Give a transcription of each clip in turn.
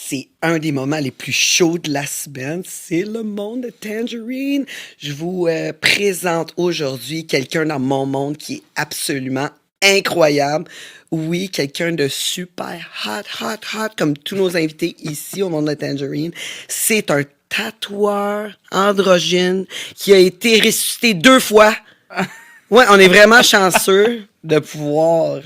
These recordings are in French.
c'est un des moments les plus chauds de la semaine. C'est le monde de Tangerine. Je vous présente aujourd'hui quelqu'un dans mon monde qui est absolument incroyable. Oui, quelqu'un de super hot, comme tous nos invités ici au monde de Tangerine. C'est un tatoueur androgyne qui a été ressuscité 2 fois. Ouais, on est vraiment chanceux de pouvoir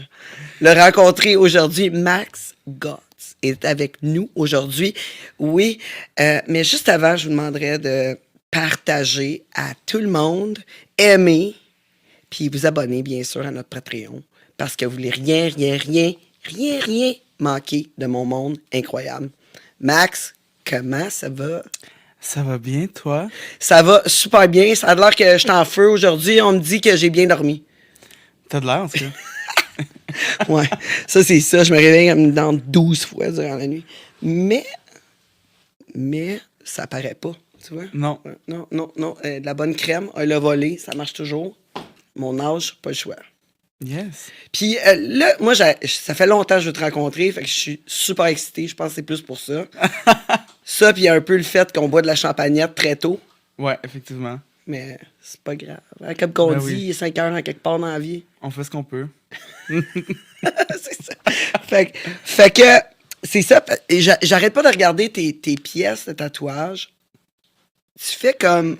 le rencontrer aujourd'hui. Max Gotts est avec nous aujourd'hui. Oui, mais juste avant, je vous demanderais de partager à tout le monde, aimer, puis vous abonner, bien sûr, à notre Patreon, parce que vous voulez rien manquer de mon monde incroyable. Max, comment ça va? Ça va bien, toi? Ça va super bien. Ça a l'air que je suis en feu aujourd'hui. On me dit que j'ai bien dormi. T'as de l'air, en tout cas. Ouais, ça, c'est ça. Je me réveille comme dans 12 fois durant la nuit. Mais ça paraît pas, tu vois? Non. Non. De la bonne crème, elle a volé, ça marche toujours. Mon âge, pas le choix. Yes. Puis là, moi, ça fait longtemps que je veux te rencontrer, fait que je suis super excité. Je pense que c'est plus pour ça. Ça, puis il y a un peu le fait qu'on boit de la champagnette très tôt. Ouais, effectivement. Mais c'est pas grave. Hein, comme qu'on Ben dit, oui. il est 5 heures en quelque part dans la vie. On fait ce qu'on peut. C'est ça. Fait que c'est ça. Et j'arrête pas de regarder tes pièces de tatouage. Tu fais comme.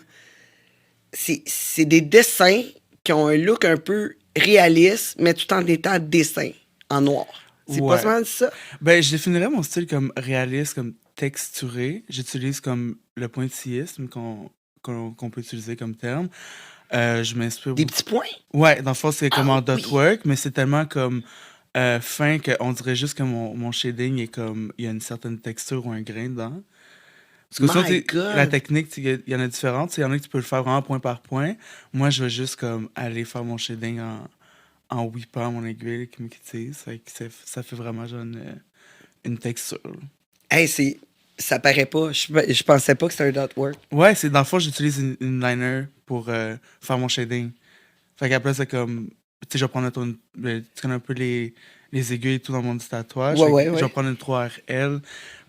C'est des dessins qui ont un look un peu réaliste, mais tout en étant dessin en noir. C'est pas Ouais. seulement ça? Ben, je définirais mon style comme réaliste, comme texturé. J'utilise comme le pointillisme qu'on peut utiliser comme terme. Je m'inspire Des beaucoup. petits points? Ouais, dans le fond, c'est comme Ah en oui! dot work, mais c'est tellement comme fin qu'on dirait juste que mon shading est comme. Il y a une certaine texture ou un grain dedans. Parce que sinon, My la God! technique, il y en a différentes. Il y en a que tu peux le faire vraiment point par point. Moi, je vais juste comme aller faire mon shading en whippant mon aiguille qui m'utilise. Ça fait vraiment genre une texture. Hey, ça paraît pas. Je pensais pas que c'était un dot work. Ouais, c'est dans le fond, j'utilise une liner pour faire mon shading. Fait qu'après, c'est comme. Tu sais, je vais prendre tu connais un peu les aiguilles et tout dans mon petit tatouage. Fait que je vais Ouais. prendre une 3RL,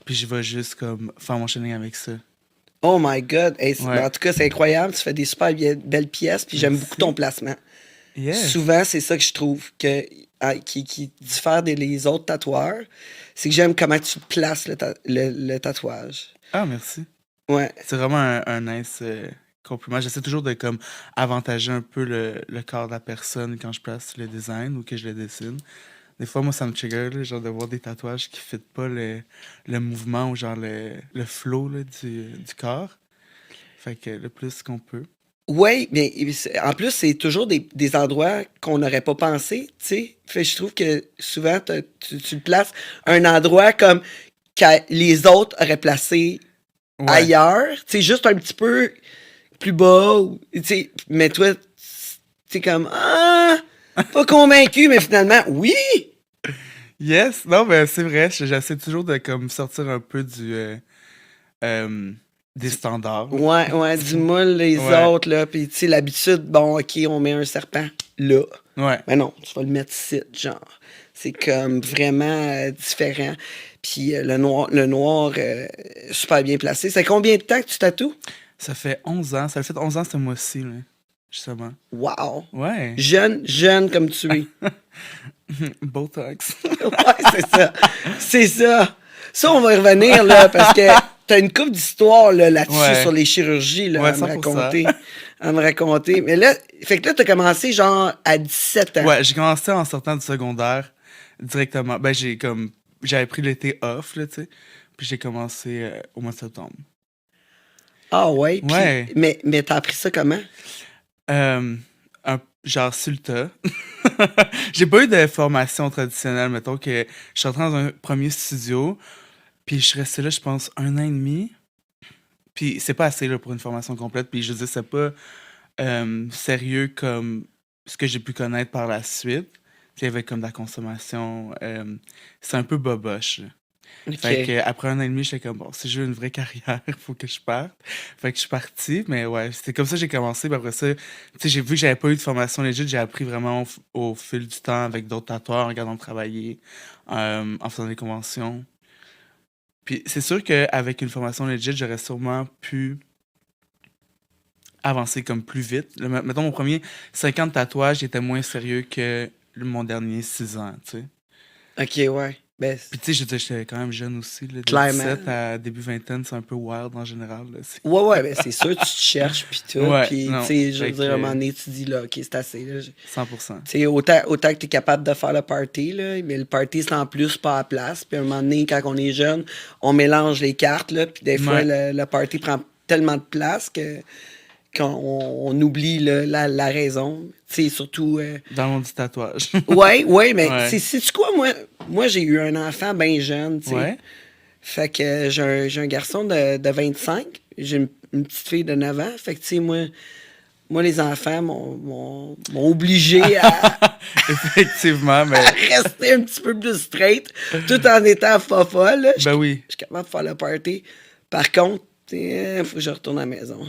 puis je vais juste comme faire mon shading avec ça. Oh my God! Hey, Ouais. en tout cas, c'est incroyable. Tu fais des super belles pièces, puis j'aime beaucoup ton Merci. placement. Yes. Souvent, c'est ça que je trouve qui diffère des autres tatoueurs. C'est que j'aime comment tu places le tatouage. Ah, merci. Ouais. C'est vraiment un nice compliment. J'essaie toujours de comme avantager un peu le corps de la personne quand je place le design ou que je le dessine. Des fois, moi, ça me trigger, là, genre de voir des tatouages qui ne fitent pas le mouvement ou genre le flow là, du corps. Fait que le plus qu'on peut. Oui, mais en plus, c'est toujours des endroits qu'on n'aurait pas pensé, tu sais. Fait que je trouve que souvent, tu le places un endroit comme que les autres auraient placé Ouais. ailleurs, tu sais, juste un petit peu plus bas, tu sais. Mais toi, c'est comme, ah, pas convaincu, mais finalement, oui! Yes! Non, mais c'est vrai, j'essaie toujours de comme sortir un peu euh, des standards. Là. Ouais, du moule, les Ouais. autres, là. Puis, tu sais, l'habitude, bon, OK, on met un serpent là. Ouais. Mais non, tu vas le mettre ici, genre. C'est comme vraiment différent. Puis le noir super bien placé. C'est combien de temps que tu tatoues? Ça fait 11 ans. Ça fait 11 ans ce mois-ci, là, justement. Wow! Ouais. Jeune comme tu es. Botox. Ouais, c'est ça. C'est ça. Ça, on va y revenir, là, parce que t'as une couple d'histoires là-dessus sur Ouais. les chirurgies, là, Ouais, à me 100%. raconter. À me raconter. Mais là, fait que là, t'as commencé genre à 17 ans. Ouais, j'ai commencé en sortant du secondaire directement. Ben, j'avais pris l'été off, là, tu sais. Puis j'ai commencé au mois de septembre. Ah ouais, puis, Ouais. mais t'as appris ça comment? Euh, genre sur le tas. J'ai pas eu de formation traditionnelle, mettons que je suis rentré dans un premier studio, puis je suis resté là, je pense, 1 an et demi. Puis c'est pas assez là, pour une formation complète, puis je veux dire, c'est pas sérieux comme ce que j'ai pu connaître par la suite. Puis il y avait comme de la consommation. C'est un peu boboche. Là. Fait OK. que après 1 an et demi, j'étais comme bon, si je veux une vraie carrière, il faut que je parte. Fait que je suis parti, mais ouais, c'était comme ça que j'ai commencé. Puis après ça, tu sais, j'ai vu que j'avais pas eu de formation légite, j'ai appris vraiment au fil du temps avec d'autres tatoueurs, en regardant travailler, en faisant des conventions. Puis c'est sûr qu'avec une formation legit, j'aurais sûrement pu avancer comme plus vite. Mettons, mon premier 50 tatouages était moins sérieux que mon dernier 6 ans, tu sais. OK, ouais. Ben, Puis tu sais, j'étais quand même jeune aussi, là, de clairement. 17 à début vingtaine, c'est un peu wild en général, là. Ouais, ben c'est sûr, tu te cherches, puis tout. Ouais, Puis, tu non, sais, je veux fait dire, à un moment que donné, tu dis, là, OK, c'est assez, là. 100%. Tu sais, autant que tu es capable de faire le party, là, mais le party, c'est en plus pas à place. Puis à un moment donné, quand on est jeune, on mélange les cartes, là, puis des fois, Ouais, le party prend tellement de place qu'on oublie là, la raison. Tu sais, surtout... dans le monde du tatouage. ouais, mais Ouais. sais-tu quoi, moi j'ai eu un enfant bien jeune, tu sais. Ouais. Fait que j'ai un garçon de 25, j'ai une petite fille de 9 ans. Fait que, tu sais, moi, les enfants m'ont obligé Effectivement, à mais rester un petit peu plus straight, tout en étant folle, là. ben oui. Je suis capable de faire le party. Par contre, tu sais, faut que je retourne à la maison.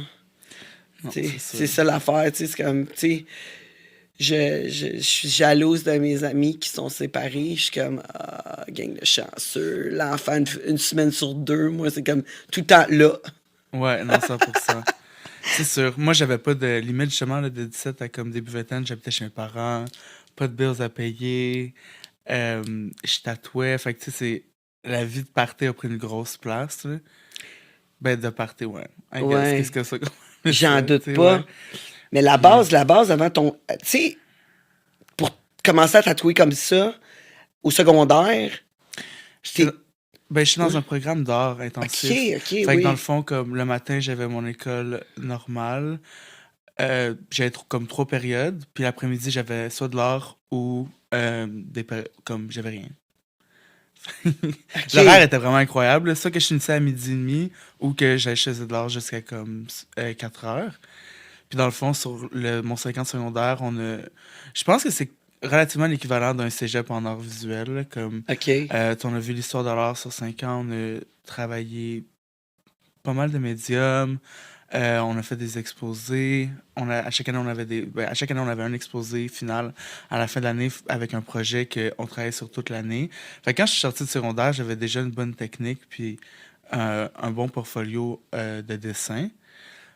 Non, Tu sais, c'est c'est sûr. ça l'affaire, tu sais, c'est comme, tu sais, je suis jalouse de mes amis qui sont séparés. Je suis comme, ah, gang de chanceux. L'enfant, une semaine sur deux, moi, c'est comme tout le temps là. Ouais, non, 100%. C'est sûr. Moi, j'avais pas de limite, justement, là, de 17 à comme début vingtaine. J'habitais chez mes parents, pas de bills à payer. Je tatouais. Fait que, tu sais, la vie de party a pris une grosse place, là. Ben, de party, ouais. I guess. Qu'est-ce Ouais, que ça comme j'en ça, tu doute sais, ouais. pas. Mais la Puis, base, la base avant ton. Tu sais, pour commencer à tatouer comme ça, au secondaire, j'étais, t'es. j'étais dans Ouais. un programme d'art Ok, intensif. ok, Fait que, dans le oui. fond, comme le matin, j'avais mon école normale. J'avais comme 3 périodes, puis l'après-midi, j'avais soit de l'art ou comme j'avais rien. L'horaire Ok. était vraiment incroyable, là. Soit que je finissais à midi et demi ou que j'allais chez de l'art jusqu'à comme 4 heures. Puis dans le fond, sur mon 50 secondaire, je pense que c'est relativement l'équivalent d'un cégep en art visuel, là, comme Ok. on a vu l'histoire de l'art sur 5 ans, on a travaillé pas mal de médiums. On a fait des exposés. À chaque année, à chaque année, on avait un exposé final à la fin de l'année avec un projet qu'on travaillait sur toute l'année. Fait que quand je suis sorti de secondaire, j'avais déjà une bonne technique puis un bon portfolio de dessin.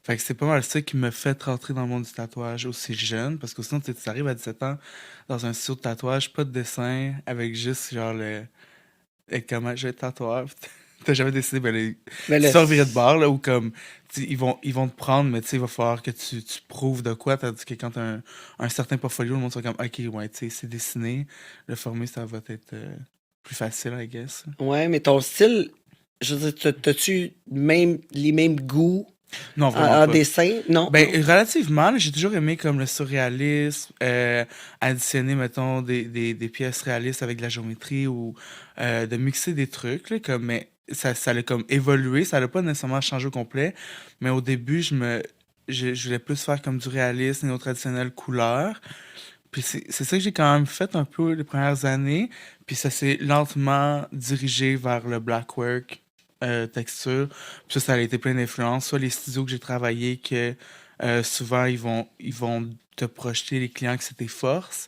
Fait que c'est pas mal ça qui me fait rentrer dans le monde du tatouage aussi jeune. Parce que sinon, tu arrives à 17 ans dans un studio de tatouage, pas de dessin, avec juste genre comment je vais être tatoueur. T'as jamais décidé, Mais tu là, sors virer de bord, là, ou comme, ils vont te prendre, mais tu sais, il va falloir que tu prouves de quoi, tandis que quand t'as un certain portfolio, le monde sera comme, ok, ouais, tu sais, c'est dessiné, le former, ça va être plus facile, I guess. ouais, mais ton style, je veux dire, t'as-tu même, les mêmes goûts Non, en, vraiment en pas. dessin? Non, Ben, non. relativement, là, j'ai toujours aimé comme le surréalisme, additionner, mettons, des pièces réalistes avec de la géométrie ou de mixer des trucs, là, comme, mais ça a comme évolué, ça n'a pas nécessairement changé au complet, mais au début, je voulais plus faire comme du réalisme, néo-traditionnel couleur, puis c'est ça que j'ai quand même fait un peu les premières années, puis ça s'est lentement dirigé vers le blackwork, texture. Puis ça a été plein d'influences. Soit les studios que j'ai travaillé, que souvent ils vont te projeter les clients que c'est tes forces.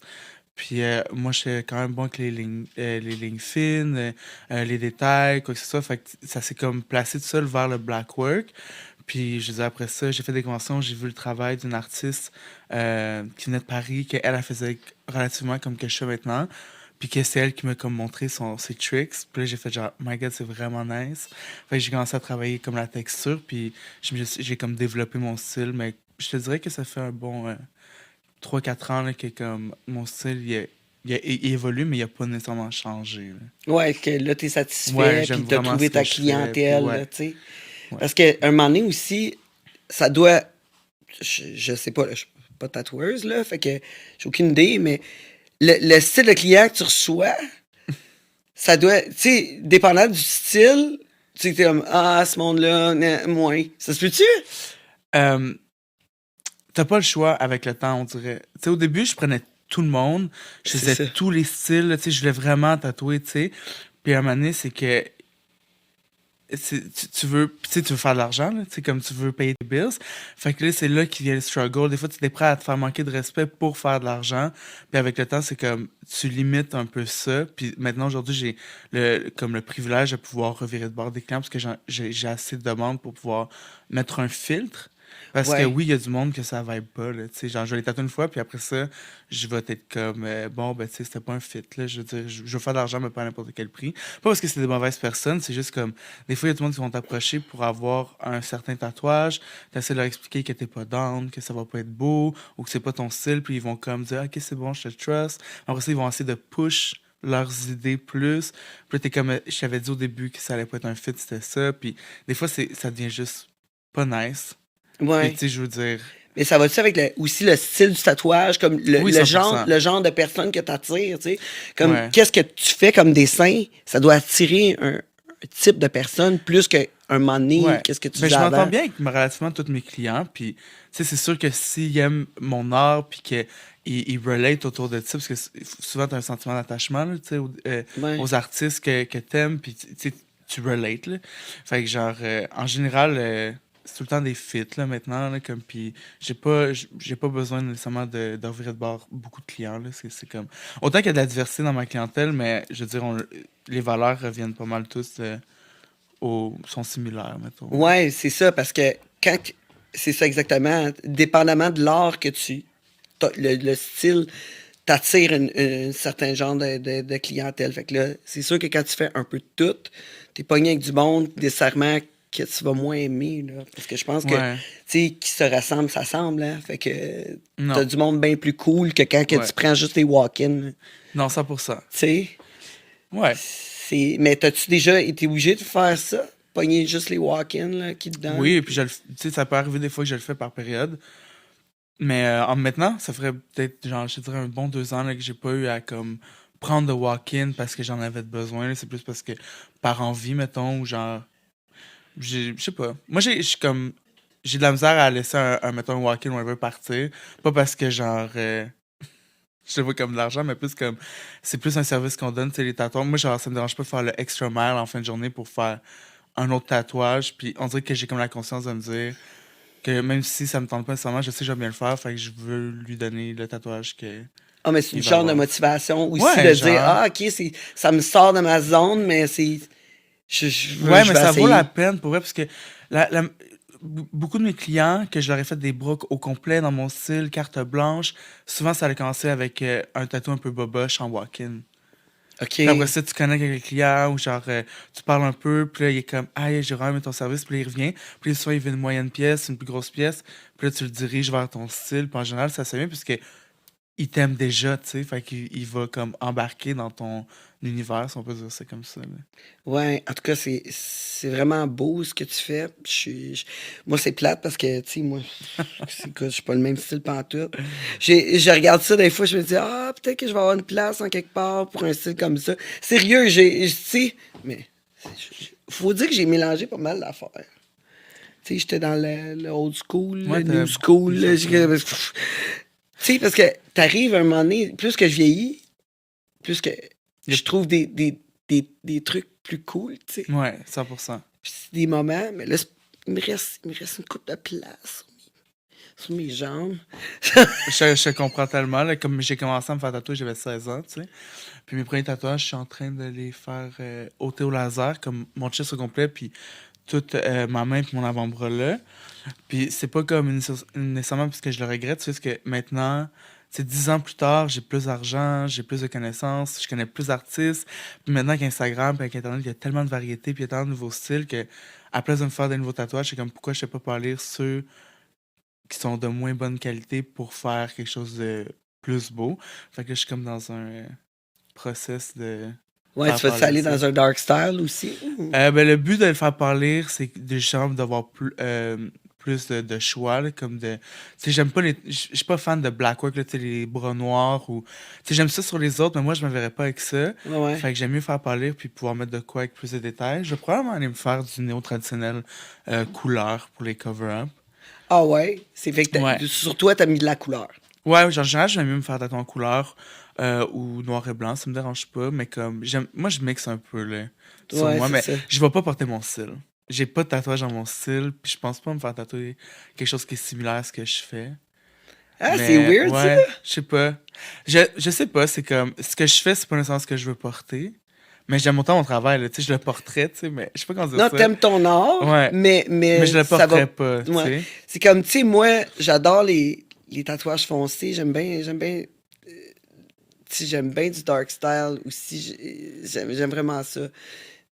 Puis moi, je suis quand même bon avec les lignes fines, les détails, quoi que ce soit. Fait que ça s'est comme placé tout seul vers le blackwork. Puis je disais après ça, j'ai fait des conventions, j'ai vu le travail d'une artiste qui venait de Paris, qu'elle elle faisait relativement comme que je fais maintenant. Puis que c'est elle qui m'a comme montré ses tricks. Puis là, j'ai fait genre, my God, c'est vraiment nice. Fait que j'ai commencé à travailler comme la texture. Puis j'ai comme développé mon style. Mais je te dirais que ça fait un bon 3-4 ans là, que comme mon style, il évolue, mais il a pas nécessairement changé, là. Ouais, que là, t'es Ouais, satisfait, j'aime puis t'as vraiment trouvé ce que ta je fais. Puis clientèle, ouais, là, tu sais. ouais. Parce qu'à un moment donné aussi, ça doit. Je sais pas, là, je suis pas tatoueuse, là, fait que j'ai aucune idée, mais le style de client que tu reçois, ça doit. Tu sais, dépendant du style, tu sais, t'es comme, ah, ce monde-là, moins. Ça se peut-tu? Euh, T'as pas le choix avec le temps, on dirait. Tu sais, au début, je prenais tout le monde, je C'est faisais ça. tous les styles, tu sais, je voulais vraiment tatouer, tu sais. Puis à un moment donné, c'est que, tu sais, il vont te prendre, mais tu sais, il va falloir que tu prouves de quoi, tandis que quand t'as un certain portfolio, le monde sera comme, ok, ouais, tu sais, c'est dessiné, le former, ça va être plus facile, I guess. Ouais, tu veux, tu veux faire de l'argent, là, tu sais, comme tu veux payer tes bills. Fait que là, c'est là qu'il vient le struggle. Des fois, tu es prêt à te faire manquer de respect pour faire de l'argent. Puis avec le temps, c'est comme, tu limites un peu ça. Puis maintenant, aujourd'hui, j'ai comme le privilège de pouvoir revirer de bord des clients parce que j'ai assez de demandes pour pouvoir mettre un filtre. Parce que Ouais. oui, il y a du monde que ça vibe pas, là, tu sais, genre, je vais les tatouer une fois, puis après ça, je vais être comme, bon, ben, tu sais, c'était pas un fit, là, je veux dire, je veux faire de l'argent, mais pas à n'importe quel prix. Pas parce que c'est des mauvaises personnes, c'est juste comme, des fois, il y a tout le monde qui vont t'approcher pour avoir un certain tatouage, t'essaies de leur expliquer que t'es pas down, que ça va pas être beau, ou que c'est pas ton style, puis ils vont comme dire, ok, c'est bon, je te trust. Après ça, ils vont essayer de push leurs idées plus. Puis là, t'es comme, je t'avais dit au début que ça allait pas être un fit, c'était ça, puis des fois, ça devient juste pas nice. Puis, tu Ouais. sais, je veux dire, Mais ça va-tu avec aussi le style du tatouage, comme oui, le 100%. genre de personne que t'attires, tu sais? Comme, Ouais. qu'est-ce que tu fais comme dessin? Ça doit attirer un type de personne plus qu'un moment donné, Ouais. qu'est-ce que tu Ben, faisais je m'entends avant. bien avec relativement tous mes clients. Puis, tu sais, c'est sûr que s'ils aiment mon art, puis qu'ils relate autour de ça, parce que souvent, tu as un sentiment d'attachement, là, tu sais, Ouais. aux artistes que t'aimes, puis tu sais, tu relates, là. Fait que, genre, en général, c'est tout le temps des fits, là, maintenant, là, comme, puis j'ai pas besoin nécessairement de revirer de bord beaucoup de clients, là. C'est comme... Autant qu'il y a de la diversité dans ma clientèle, mais, je veux dire, les valeurs reviennent pas mal tous, sont similaires, mettons, là. Ouais, c'est ça, parce que c'est ça exactement, dépendamment de l'art que le style t'attire un certain genre de clientèle. Fait que là, c'est sûr que quand tu fais un peu de tout, t'es pogné avec du monde, nécessairement, que tu vas moins aimer, là. Parce que je pense que, tu Ouais. sais, qui se rassemble, s'assemble, hein. Fait que t'as Non. du monde bien plus cool que quand que Ouais. tu prends juste les walk-in, là. Non, 100%. Tu sais, Ouais. mais t'as-tu déjà été obligé de faire ça? Pogner juste les walk-in, là, qui te Oui, donnent? et puis tu sais, ça peut arriver des fois que je le fais par période. Mais en maintenant, ça ferait peut-être, genre, je te dirais un bon 2 ans là, que j'ai pas eu à comme prendre de walk-in parce que j'en avais besoin, là. C'est plus parce que par envie, mettons, ou genre. Je sais pas. Moi, je suis comme. J'ai de la misère à laisser mettons, un walk-in ou un veut partir. Pas parce que genre. Je le vois comme de l'argent, mais plus comme. C'est plus un service qu'on donne, tu sais, les tatouages. Moi, genre, ça me dérange pas de faire le extra mile en fin de journée pour faire un autre tatouage. Puis on dirait que j'ai comme la conscience de me dire que même si ça me tente pas nécessairement, je sais que je vais bien le faire. Fait que je veux lui donner le tatouage Ah, mais c'est une qu'il va genre de avoir. motivation aussi Ouais, de dire, genre. ah, ok, ça me sort de ma zone, mais Ouais, je mais vais ça vaut la essayer. peine pour vrai parce que la, la- beaucoup de mes clients, que je leur ai fait des bras au complet dans mon style, carte blanche, souvent ça a commencé avec un tatou un peu boboche en walk-in. OK. Puis après ça, tu connectes avec le client ou genre, tu parles un peu, puis là, il est comme, ah, j'ai vraiment aimé ton service, puis là, il revient. Puis là, soit il veut une moyenne pièce, une plus grosse pièce, puis là, tu le diriges vers ton style. Puis en général, ça se fait bien puisque il t'aime déjà, tu sais, fait qu'il va comme embarquer dans ton univers, si on peut dire ça comme ça, là. Ouais, en tout cas, c'est vraiment beau ce que tu fais. Moi, c'est plate parce que, tu sais, moi, je suis pas le même style pantoute. Je regarde ça des fois, je me dis, ah, peut-être que je vais avoir une place en quelque part pour un style comme ça. Sérieux, tu sais, mais faut dire que j'ai mélangé pas mal d'affaires. Tu sais, j'étais dans le old school, le Ouais, new t'as beaucoup school, touché à ça, ouais. tu sais, parce que t'arrives à un moment donné, plus que je vieillis, plus que je Yep. trouve des trucs plus cool, tu sais. Ouais, 100%. Puis c'est des moments, mais là, il me reste une coupe de place sur mes jambes. Je comprends tellement, là, comme j'ai commencé à me faire tatouer, j'avais 16 ans, tu sais. Puis mes premiers tatouages, je suis en train de les faire ôter au laser, comme mon chest au complet, puis toute ma main puis mon avant-bras là. Puis c'est pas comme nécessairement parce que je le regrette, c'est juste que maintenant, c'est 10 ans plus tard, j'ai plus d'argent, j'ai plus de connaissances, je connais plus d'artistes. Puis maintenant qu'Instagram, puis avec Internet, il y a tellement de variétés, puis il y a tellement de nouveaux styles que, à place de me faire des nouveaux tatouages, c'est comme pourquoi je sais pas pas lire ceux qui sont de moins bonne qualité pour faire quelque chose de plus beau. Fait que là, je suis comme dans un process de Ouais, faire tu vas-tu parler aller ça. dans un dark style aussi? Ben, le but de le faire parler, c'est justement d'avoir plus de choix, là, comme de... Tu sais, j'aime pas les... Je suis pas fan de Blackwork, là, tu sais, les bras noirs ou... Tu sais, j'aime ça sur les autres, mais moi, je me verrais pas avec ça. Ouais, ouais. Fait que j'aime mieux faire parler puis pouvoir mettre de quoi avec plus de détails. Je vais probablement aller me faire du néo-traditionnel couleur pour les cover-up. Ah ouais? C'est fait que Ouais. sur toi, t'as mis de la couleur. Ouais, genre, en général, j'aime mieux me faire tatouer en couleur ou noir et blanc, ça me dérange pas, mais comme, moi, je mixe un peu, là, sur Ouais, moi, c'est mais ça. je vais pas porter mon style. J'ai pas de tatouage dans mon style, puis je pense pas me faire tatouer quelque chose qui est similaire à ce que je fais. Ah, c'est Mais weird, ça. ouais, je sais pas. Je sais pas, c'est comme, ce que je fais, c'est pas nécessairement ce que je veux porter, mais j'aime autant mon travail, là, tu sais, je le porterais, tu sais, mais je sais pas comment dire Non, ça. t'aimes ton art, Ouais, mais mais je le ça va. porterais pas, tu Ouais. sais. C'est comme, tu sais, moi, j'adore les tatouages foncés. Tu sais, j'aime bien du dark style aussi. J'aime vraiment ça.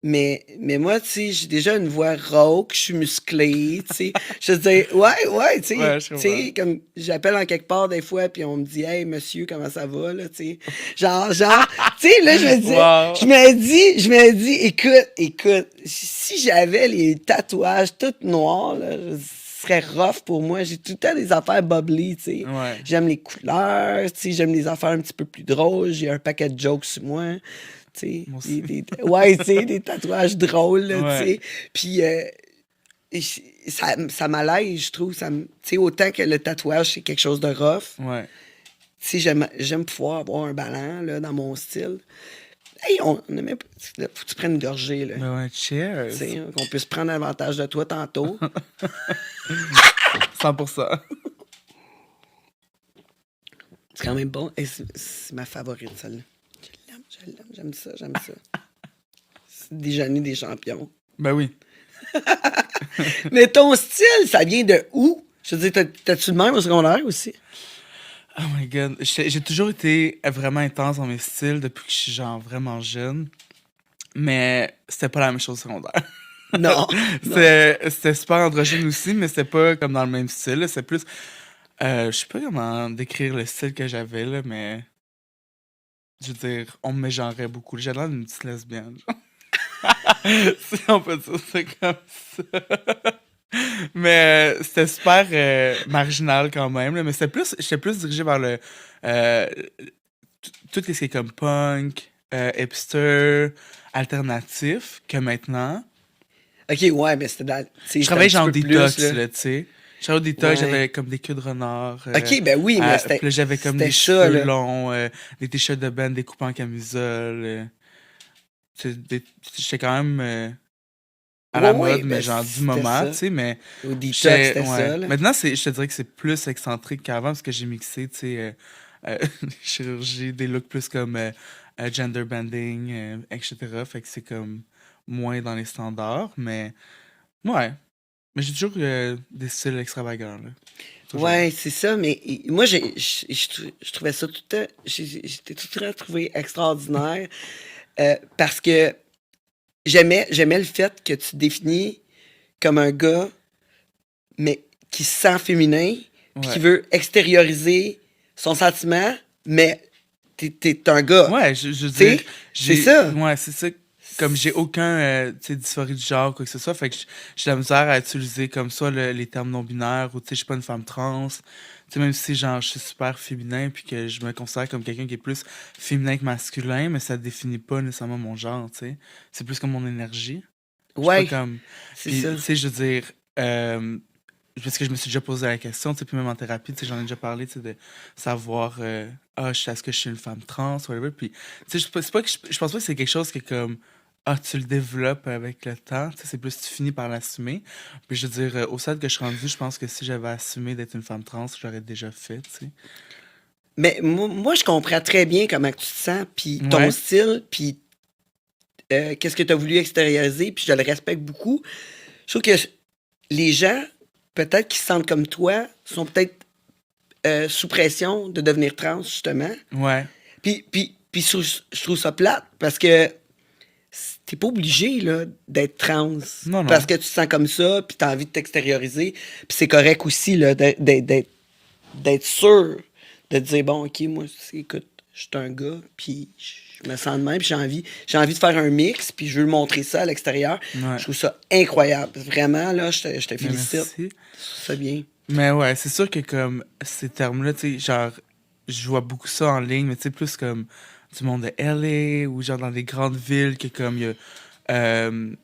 Mais moi, tu sais, j'ai déjà une voix rauque, je suis musclé, tu sais. Je veux dire, ouais, Ouais, je tu comprends. sais, comme j'appelle en quelque part des fois, puis on me dit, hey, monsieur, comment ça va, là, tu sais. Tu sais, là, Wow! je me dis, écoute, si j'avais les tatouages tout noirs, là, ce serait rough pour moi. J'ai tout le temps des affaires bubbly, tu sais. Ouais, J'aime les couleurs, tu sais, j'aime les affaires un petit peu plus drôles. J'ai un paquet de jokes sur moi. Tu sais, moi aussi. ouais, tu sais, des tatouages drôles, là, tu Ouais, sais. Puis et ça m'allège, je trouve. Tu sais, autant que le tatouage, c'est quelque chose de rough. ouais. Tu sais, j'aime pouvoir avoir un ballon, là, dans mon style. Hey, on a même pas. Faut que tu prennes une gorgée, là. Ben ouais, Tu cheers! sais, hein, qu'on puisse prendre avantage de toi tantôt. 100%. C'est quand même bon. Et c'est ma favorite, celle-là. Je l'aime, j'aime ça. C'est déjeuner des champions. Ben oui. Mais ton style, ça vient de où? Je veux dire, t'as-tu le même au secondaire aussi? Oh my god. J'ai toujours été vraiment intense dans mes styles depuis que je suis genre vraiment jeune. Mais c'était pas la même chose au secondaire. Non, non. C'était super androgyne aussi, mais c'était pas comme dans le même style, là. C'est plus. Je sais pas comment décrire le style que j'avais, là, mais. Je veux dire, on me mégenrait beaucoup. J'ai l'air d'une petite lesbienne, genre. Si on peut dire ça comme ça. Mais c'était super marginal quand même, là. Mais j'étais plus dirigé vers le. euh, tout ce qui est comme punk, hipster, alternatif que maintenant. Ok, ouais, mais tu sais, Je c'était un travaillais petit genre peu plus, détox, là. là, tu sais. Je travaillais au détox, Ouais. j'avais comme des queues de renard. Ok, ben oui, mais Puis là, j'avais comme c'était des ça, cheveux là. longs, des t-shirts de band découpés en camisole. J'étais quand même à Ouais, la mode, ouais, mais ben genre du c'était moment, tu ça. sais, mais Au detox, c'était ouais. ça, là. Maintenant, je te dirais que c'est plus excentrique qu'avant parce que j'ai mixé, tu sais, chirurgie, des looks plus comme gender bending, etc. Fait que c'est comme moins dans les standards, mais ouais. Mais j'ai toujours des styles extravagants, là. Toujours. Ouais, c'est ça, mais moi, je trouvais ça tout le temps, j'étais tout le temps trouvé extraordinaire parce que j'aimais le fait que tu te définis comme un gars, mais qui se sent féminin, puis qui Ouais. veut extérioriser son sentiment, mais t'es un gars. Ouais, je Tu veux dire, sais, c'est ça. Ouais, c'est ça. Comme j'ai aucun, tu sais, dysphorie du genre, quoi que ce soit, fait que j'ai la misère à utiliser comme ça les termes non-binaires, ou tu sais, je suis pas une femme trans. Tu sais, même si, genre, je suis super féminin, puis que je me considère comme quelqu'un qui est plus féminin que masculin, mais ça définit pas nécessairement mon genre, tu sais. C'est plus comme mon énergie. Je suis pas Ouais, comme. c'est Puis, ça. tu sais, je veux dire, parce que je me suis déjà posé la question, tu sais, puis même en thérapie, tu sais, j'en ai déjà parlé, tu sais, de savoir, est-ce que je suis une femme trans, whatever. Puis, tu sais, c'est pas que je pense pas que c'est quelque chose qui est comme, tu le développes avec le temps, tu sais, c'est plus tu finis par l'assumer. Puis, je veux dire, au stade que je suis rendu, je pense que si j'avais assumé d'être une femme trans, je l'aurais déjà fait, tu sais. Mais moi, je comprends très bien comment tu te sens, puis ton Ouais, style, puis qu'est-ce que tu as voulu extérioriser, puis je le respecte beaucoup. Je trouve que les gens, peut-être qui se sentent comme toi, sont peut-être sous pression de devenir trans, justement. ouais. Puis je trouve ça plate parce que t'es pas obligé là, d'être trans Non, parce non. que tu te sens comme ça, puis t'as envie de t'extérioriser. Puis c'est correct aussi là, d'être sûr de te dire, bon, OK, moi, écoute, je suis un gars, puis je me sens de même, puis j'ai envie de faire un mix, puis je veux le montrer ça à l'extérieur. Ouais. Je trouve ça incroyable. Vraiment, là, je te Mais félicite. merci. Ça bien. Mais ouais, c'est sûr que comme ces termes-là, tu sais, genre, je vois beaucoup ça en ligne, mais tu sais, plus comme du monde de LA ou genre dans des grandes villes que comme il y a. Je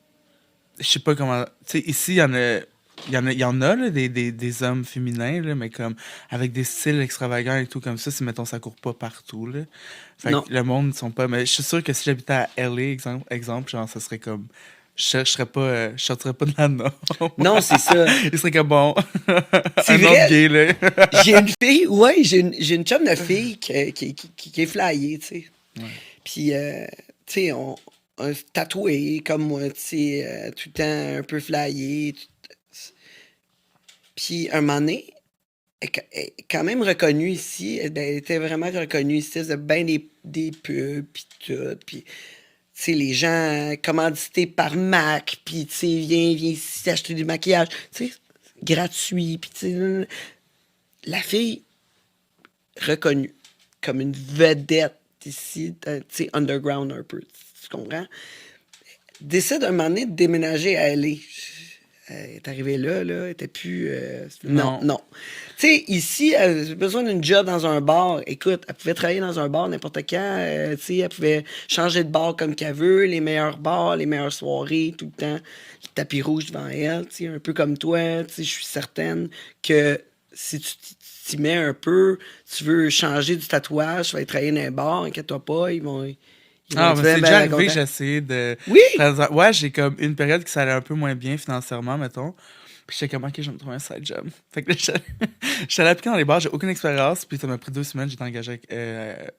sais pas comment. Tu sais, ici, il y en a. il y en a là, des hommes féminins, là, mais comme avec des styles extravagants et tout comme ça, si mettons ça court pas partout. Là. Fait Non. que le monde ne sont pas. Mais je suis sûr que si j'habitais à LA, exemple, genre, ça serait comme. Je serais pas. Je sortirais pas de la norme. Non, c'est ça. Il serait comme bon. C'est Un homme vrai. gay, là. J'ai une fille, ouais, j'ai une chum de fille qui est flyée, tu sais. Ouais. Puis, tu sais, on se tatoué comme moi, tu sais, tout le temps un peu flyé. Puis, un moment donné, elle est quand même reconnue ici. Elle était vraiment reconnue ici. Elle faisait bien des pubs, puis tout. Puis, tu sais, les gens commandités par Mac, puis, tu sais, viens ici acheter du maquillage. Tu sais, gratuit, puis, tu sais, la fille reconnue comme une vedette ici, tu sais, underground un peu, tu comprends? Décide un moment donné de déménager à LA. Elle est arrivée là, elle était plus... non, Non. non. Tu sais, ici, elle avait besoin d'une job dans un bar. Écoute, elle pouvait travailler dans un bar n'importe quand. Tu sais, elle pouvait changer de bar comme qu'elle veut, les meilleurs bars, les meilleures soirées, tout le temps. Le tapis rouge devant elle, tu sais, un peu comme toi. Tu sais, je suis certaine que si tu t'y mets un peu, tu veux changer du tatouage, tu vas aller travailler dans un bar, inquiète-toi pas, ils vont Ah, être mais c'est bien, déjà bien arrivé que contents. j'ai essayé de. Oui! Ouais, j'ai comme une période qui s'allait un peu moins bien financièrement, mettons. Puis j'étais comme, ok, je vais me trouver un side job. Fait que là, j'allais appliquer dans les bars, j'ai aucune expérience. Puis ça m'a pris 2 semaines, j'étais engagé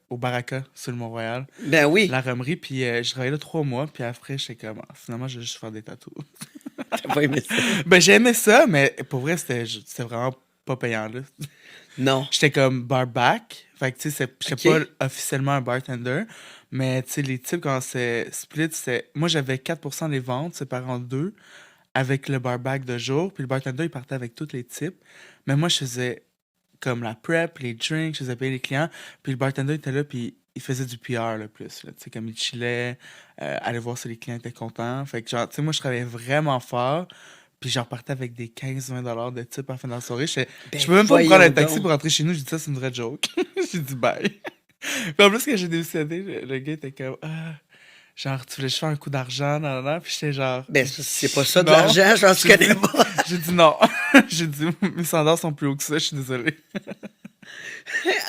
au Baraka sur le Mont-Royal, Ben oui, la Remerie. Puis j'ai travaillé là 3 mois. Puis après, j'étais comme, ah, finalement, je vais juste faire des tatous. t'as pas aimé ça. Ben, j'ai aimé ça, mais pour vrai, c'était vraiment pas payant, là. Non. J'étais comme barback. Fait que, tu sais, j'étais OK. pas officiellement un bartender. Mais, tu sais, les types, quand c'est split, c'est. Moi, j'avais 4% des ventes séparées en deux avec le barback de jour. Puis le bartender, il partait avec tous les types. Mais moi, je faisais comme la prep, les drinks, je faisais payer les clients. Puis le bartender était là, puis il faisait du PR, le plus. Là. Tu sais, comme il chillait, allait voir si les clients étaient contents. Fait que, genre, tu sais, moi, je travaillais vraiment fort. Puis j'en repartais avec des 15-20 $ de type à la fin de la soirée. Je Ben peux même pas me prendre voyons un taxi donc. pour rentrer chez nous. J'ai dit ça, c'est une vraie joke. J'ai dit bye. Puis en plus, quand j'ai démissionné, le gars était comme, ah, genre, tu voulais juste faire un coup d'argent, nan, nan, nan. Puis j'étais genre, Ben, c'est pas ça de non. l'argent, je pense que J'ai tu connais dit, pas. j'ai dit non. J'ai dit, mes standards sont plus hauts que ça, je suis désolé.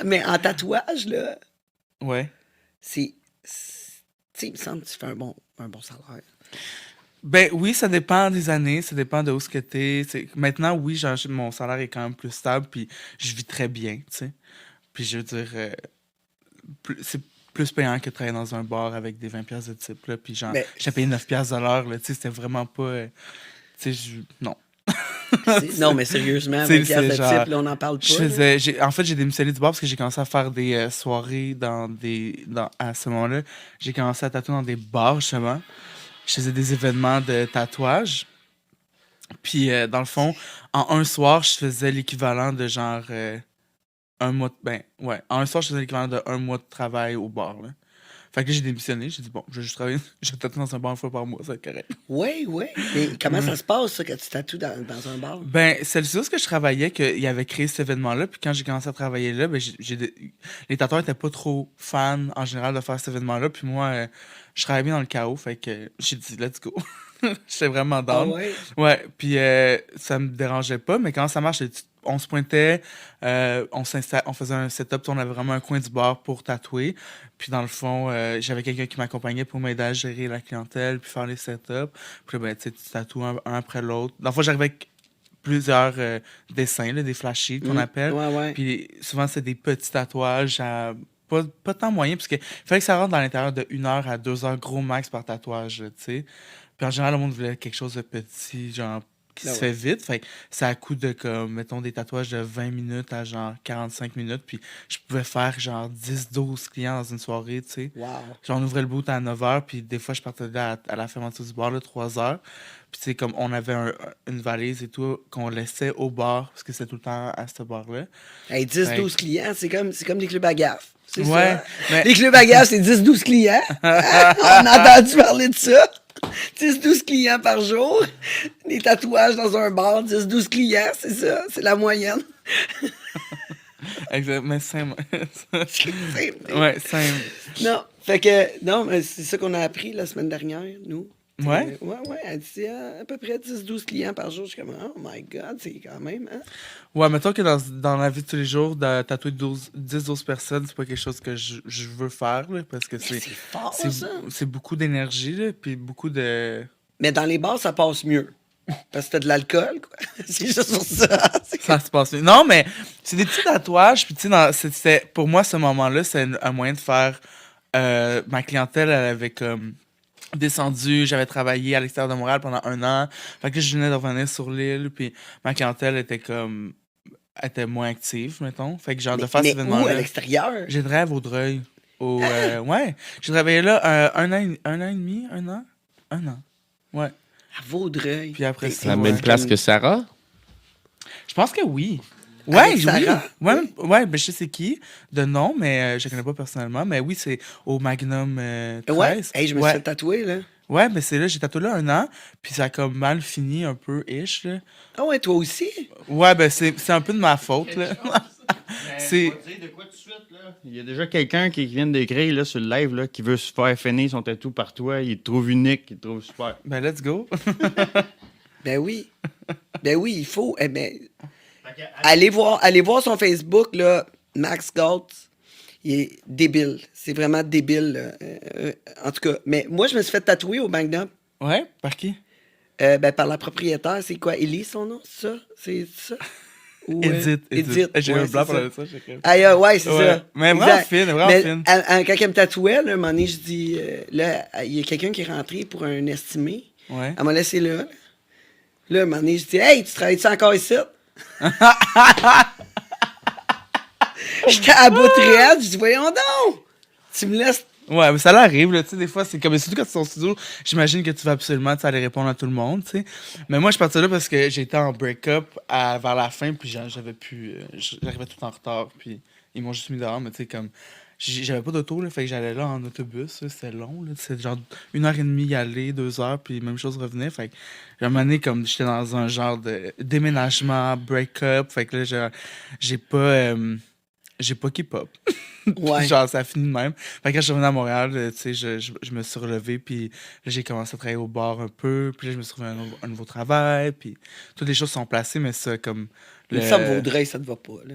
Mais en tatouage, là, Ouais. tu sais, il me semble que tu fais un bon salaire. Ben oui, ça dépend des années, ça dépend de où ce que t'es. Maintenant, oui, genre, mon salaire est quand même plus stable, puis je vis très bien, tu sais. Puis je veux dire, c'est plus payant que de travailler dans un bar avec des 20$ de type, là. Puis genre, Ben, j'ai payé 9$ de l'heure, là, tu sais, c'était vraiment pas... tu sais, non. non, mais sérieusement, C'est 20 piastres de genre... type, là, on n'en parle Je pas, là. faisais... En fait, j'ai démissionné du bar parce que j'ai commencé à faire des soirées à ce moment-là. J'ai commencé à tatouer dans des bars, justement. Je faisais des événements de tatouage. Puis, dans le fond, en un soir, je faisais l'équivalent de genre un mois de... Ben, ouais. En un soir, je faisais l'équivalent de un mois de travail au bar, là. Fait que là, j'ai démissionné. J'ai dit, bon, je vais juste travailler. Je vais tatouer dans un bar une fois par mois, ça va être correct. Oui, oui. Mais comment Ouais. ça se passe, ça, quand tu tatoues dans un bar? Ben, c'est le juste que je travaillais qu'il avait créé cet événement-là. Puis quand j'ai commencé à travailler là, ben, les tatoueurs étaient pas trop fans en général de faire cet événement-là. Puis moi, je travaillais bien dans le chaos. Fait que j'ai dit, let's go. J'étais vraiment Ah down. ouais? Ouais, puis ça me dérangeait pas. Mais quand ça marche, on se pointait, on faisait un setup, on avait vraiment un coin du bar pour tatouer. Puis dans le fond, j'avais quelqu'un qui m'accompagnait pour m'aider à gérer la clientèle, puis faire les setups. Puis là, ben, tu sais, tu tatoues un après l'autre. Dans le fond, j'arrivais avec plusieurs dessins, là, des flash sheets qu'on appelle. Ouais, ouais. Puis souvent, c'est des petits tatouages à pas tant moyen, parce que fallait que ça rentre dans l'intérieur de 1 heure à 2 heures, gros max par tatouage, tu sais. Puis en général, le monde voulait quelque chose de petit, genre, qui Ben se ouais. fait vite. Fait que ça a coût de, comme, mettons, des tatouages de 20 minutes à genre 45 minutes. Puis je pouvais faire genre 10-12 clients dans une soirée, tu sais. Wow. Genre, on ouvrait le boot à 9 heures, puis des fois, je partais de là à la fermeture du bar, là, 3 heures. Puis, tu sais, comme on avait une valise et tout qu'on laissait au bar, parce que c'était tout le temps à ce bar-là. Hey, Fait 10-12 clients, c'est comme les clubs à gaffe. C'est ouais, ça. mais Les clubs à gaffe, c'est 10-12 clients. Hein? On a entendu parler de ça. 10-12 clients par jour. Les tatouages dans un bar, 10-12 clients, c'est ça. C'est la moyenne. exact, mais simple. C'est- Ouais, simple. Non, fait que, non, mais c'est ça qu'on a appris la semaine dernière, nous. Ouais? Ouais, elle dit à peu près 10-12 clients par jour. Je suis comme, oh my God, c'est quand même, hein? Ouais, mettons que dans la vie de tous les jours, de tatouer 10-12 personnes, c'est pas quelque chose que je veux faire, là, parce que Mais c'est fort, c'est, ça! c'est beaucoup d'énergie, là, puis beaucoup de... Mais dans les bars, ça passe mieux. Parce que t'as de l'alcool, quoi. C'est juste pour ça. Ça se passe mieux. Non, mais c'est des petits tatouages, puis tu sais, pour moi, ce moment-là, c'est un moyen de faire... ma clientèle, elle avait comme descendu, j'avais travaillé à l'extérieur de Montréal pendant 1 an, fait que là, je venais de revenir sur l'île, puis ma clientèle était moins active, mettons. Fait que genre de faire cet Mais où, à événement-là, l'extérieur? j'ai travaillé à Vaudreuil. Ouais, j'ai travaillé là un an et demi, 1 an. 1 an. Ouais. À Vaudreuil. Puis après T'es- ça, t'es La même ouais. place que Sarah? Je pense que oui. Avec Ouais, oui. Sarah? Ouais, Oui. ouais, ben je sais c'est qui, de nom, mais je la connais pas personnellement. Mais oui, c'est au Magnum Ouais. 13. Hey, je me suis Ouais. fait tatouer, là. Ouais, ben c'est là, j'ai tatoué là 1 an, puis ça a comme mal fini un peu, ish, là. Ah ouais, toi aussi? Ouais, ben c'est un peu de ma faute, là. C'est- Je vais te dire de quoi tout de suite, là. Il y a déjà quelqu'un qui vient d'écrire là, sur le live là, qui veut se faire finir son tatou par toi. Il te trouve unique, il te trouve super. Ben let's go. Ben oui. Ben oui, il faut. Eh ben, allez voir son Facebook, là, Max Gautz. Il est débile. C'est vraiment débile, là. En tout cas, mais moi, je me suis fait tatouer au Magnum. Ouais, par qui? Ben, par la propriétaire. C'est quoi? Ellie, son nom? C'est ça? Ou, Edith. J'ai ouais, un blanc c'est pendant ça. ça, j'ai comme... Aïe, ouais, c'est Ouais. ça. Mais vraiment Exact. fine, vraiment Mais, fine. quand elle me tatouait, là, un moment donné, je dis, là, il y a quelqu'un qui est rentré pour un estimé. Ouais. Elle m'a laissé là. Là, un moment donné, je dis, hey, tu travailles-tu encore ici? J'étais à bout de raide, je dis, voyons donc! Tu me laisses. Ouais, mais ça l'arrive, là, tu sais, des fois, c'est comme, surtout quand tu es en studio, j'imagine que tu vas absolument, tu sais, aller répondre à tout le monde, tu sais. Mais moi, je suis parti là parce que j'étais en break-up vers la fin, puis j'avais plus, j'arrivais tout en retard, puis ils m'ont juste mis dehors, mais tu sais, comme, j'avais pas d'auto, là, fait que j'allais là en autobus, là, c'était long, là, c'est genre 1 heure et demie y aller, 2 heures, puis même chose revenait, fait que, à un moment donné, comme, j'étais dans un genre de déménagement, break-up, fait que là, j'ai pas keep-up. Ouais. Puis genre, ça a fini de même. Fait que quand je suis revenu à Montréal, tu sais, je me suis relevé, puis là, j'ai commencé à travailler au bar un peu, puis là, je me suis trouvé un nouveau travail, puis toutes les choses sont placées, mais ça, comme... Mais ça, Vaudreuil, ça te va pas, là.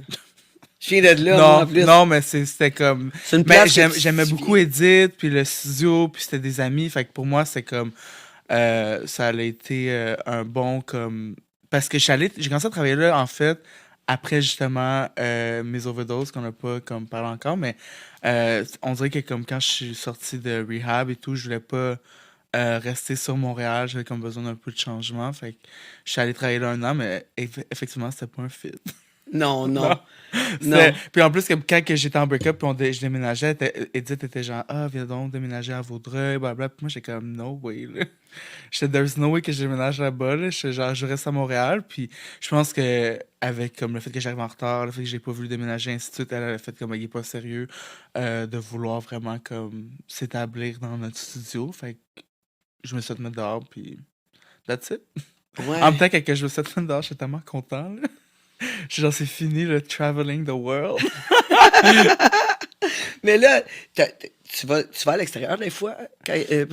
Je viens de là, moi, Non, en plus. non, mais c'était comme... C'est une Mais place que j'aimais tu beaucoup viens. Edith, puis le studio, puis c'était des amis, fait que pour moi, c'est comme... ça a été un bon, comme... Parce que j'ai commencé à travailler là, en fait, après justement mes overdoses qu'on n'a pas comme parlé encore, mais on dirait que comme quand je suis sorti de rehab et tout, je voulais pas rester sur Montréal, j'avais comme besoin d'un peu de changement, fait que je suis allé travailler là 1 an, mais effectivement c'était pas un fit. Non, non. Non. Non. Puis en plus, quand que j'étais en break-up puis je déménageais, Edith était genre ah viens donc déménager à Vaudreuil, blablabla. Puis moi j'étais comme no way là. J'étais there's no way que je déménage là-bas là. J'étais genre je reste à Montréal, puis je pense que avec comme le fait que j'arrive en retard, le fait que j'ai pas voulu déménager ainsi de suite, elle a le fait comme il est pas sérieux de vouloir vraiment comme s'établir dans notre studio, fait que je me suis fait mettre dehors puis that's it. Ouais. En même temps que je me suis fait mettre dehors, j'étais tellement content là. Je suis genre, c'est fini le traveling the world. Mais là, tu vas à l'extérieur des fois,